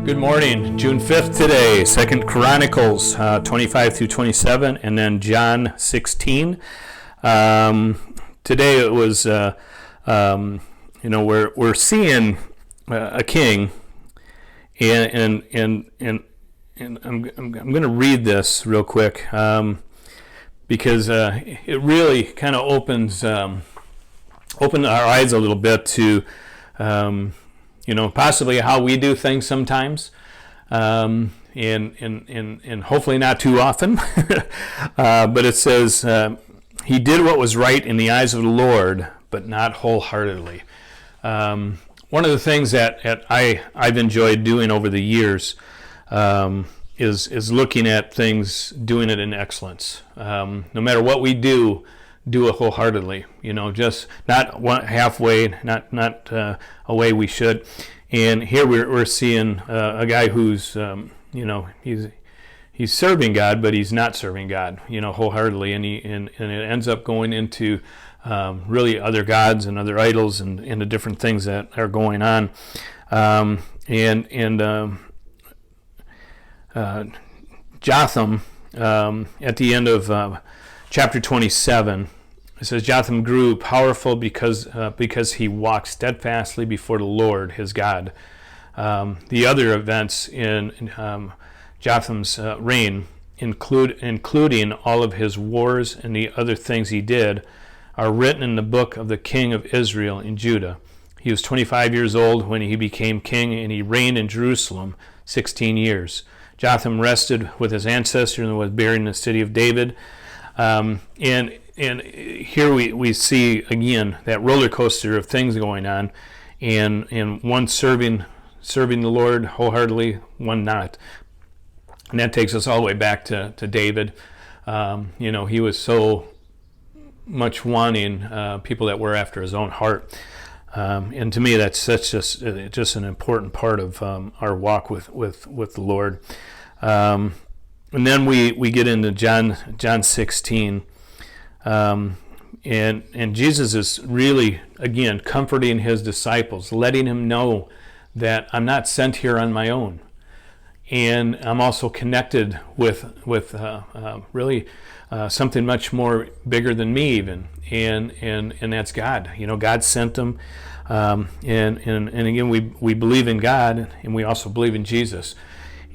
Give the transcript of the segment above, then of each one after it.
Good morning. June 5th today, 2nd Chronicles 25 through 27, and then John 16. Today it was, we're seeing a king, and I'm going to read this real quick because it really kind of opened our eyes a little bit to possibly how we do things sometimes, and hopefully not too often. But it says, he did what was right in the eyes of the Lord, but not wholeheartedly. One of the things that I've enjoyed doing over the years is looking at things, doing it in excellence. No matter what we do it wholeheartedly, just not halfway, not a way we should. And here we're seeing a guy who's, he's serving God, but he's not serving God, wholeheartedly, and it ends up going into really other gods and other idols and the different things that are going on, Jotham, at the end of chapter 27. It says, Jotham grew powerful because he walked steadfastly before the Lord, his God. The other events in Jotham's reign, including all of his wars and the other things he did, are written in the book of the king of Israel in Judah. He was 25 years old when he became king, and he reigned in Jerusalem 16 years. Jotham rested with his ancestors and was buried in the city of David. And here we see again that roller coaster of things going on, and one serving the Lord wholeheartedly, one not. And that takes us all the way back to David. He was so much wanting people that were after his own heart. And to me, that's just an important part of our walk with the Lord. And then we get into John 16. And Jesus is really, again, comforting his disciples, letting him know that I'm not sent here on my own. And I'm also connected with really something much more bigger than me even. And that's God. God sent him. And again, we believe in God, and we also believe in Jesus.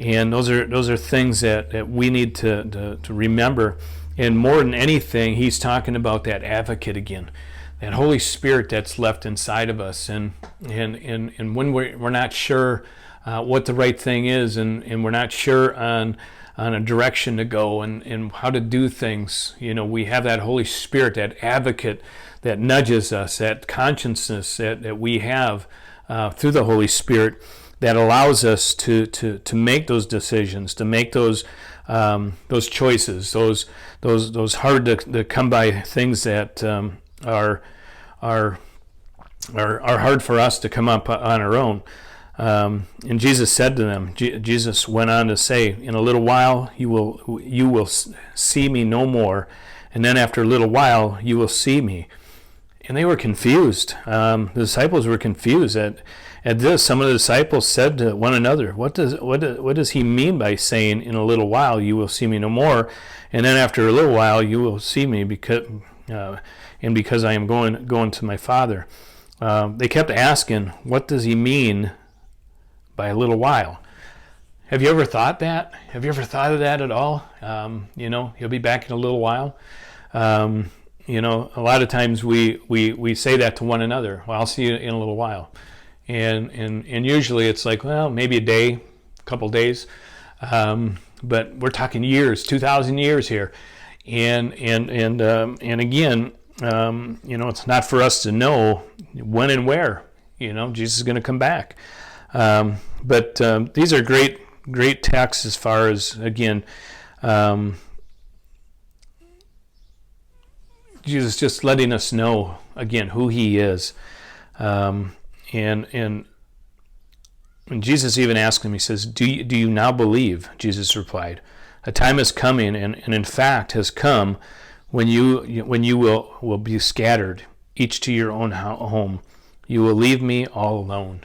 And those are things that we need to remember. And more than anything, he's talking about that advocate again, that Holy Spirit that's left inside of us. And when we're not sure what the right thing is, and we're not sure on a direction to go and how to do things, we have that Holy Spirit, that advocate that nudges us, that consciousness that we have through the Holy Spirit that allows us to make those decisions, to make those choices, those hard to come by things that are hard for us to come up on our own. And Jesus said to them, Jesus went on to say, in a little while you will see me no more, and then after a little while you will see me. And they were confused. The disciples were confused at this. Some of the disciples said to one another, what does he mean by saying, in a little while you will see me no more, and then after a little while you will see me because I am going to my Father? They kept asking, what does he mean by a little while? Have you ever thought that? Have you ever thought of that at all? He'll be back in a little while. A lot of times we say that to one another. Well, I'll see you in a little while. And usually it's like, well, maybe a day, a couple days, but we're talking years, 2,000 years here, and again, it's not for us to know when and where, Jesus is going to come back, but these are great texts as far as, again, Jesus just letting us know again who he is. And Jesus even asked him, he says, do you now believe? Jesus replied, a time is coming, and in fact has come, when you will be scattered, each to your own home. You will leave me all alone.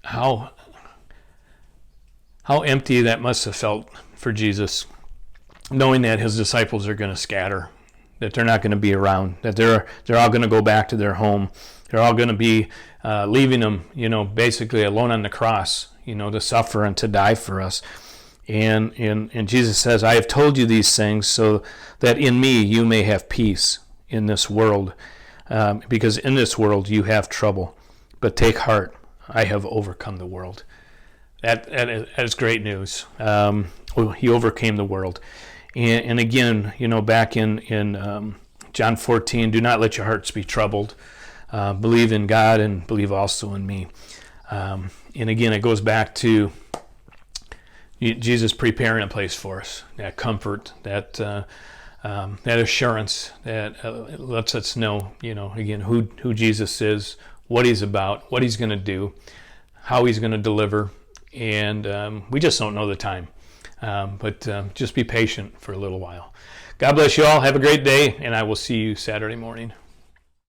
How How empty that must have felt for Jesus, knowing that his disciples are going to scatter, that they're not going to be around, that they're all going to go back to their home. They're all going to be leaving him, basically alone on the cross, to suffer and to die for us. And Jesus says, I have told you these things so that in me you may have peace in this world, because in this world you have trouble. But take heart, I have overcome the world. That is great news. He overcame the world. And again, back in John 14, do not let your hearts be troubled. Believe in God and believe also in me. And again, it goes back to Jesus preparing a place for us, that comfort, that assurance that lets us know, again, who Jesus is, what he's about, what he's going to do, how he's going to deliver. And we just don't know the time. But just be patient for a little while. God bless you all. Have a great day, and I will see you Saturday morning.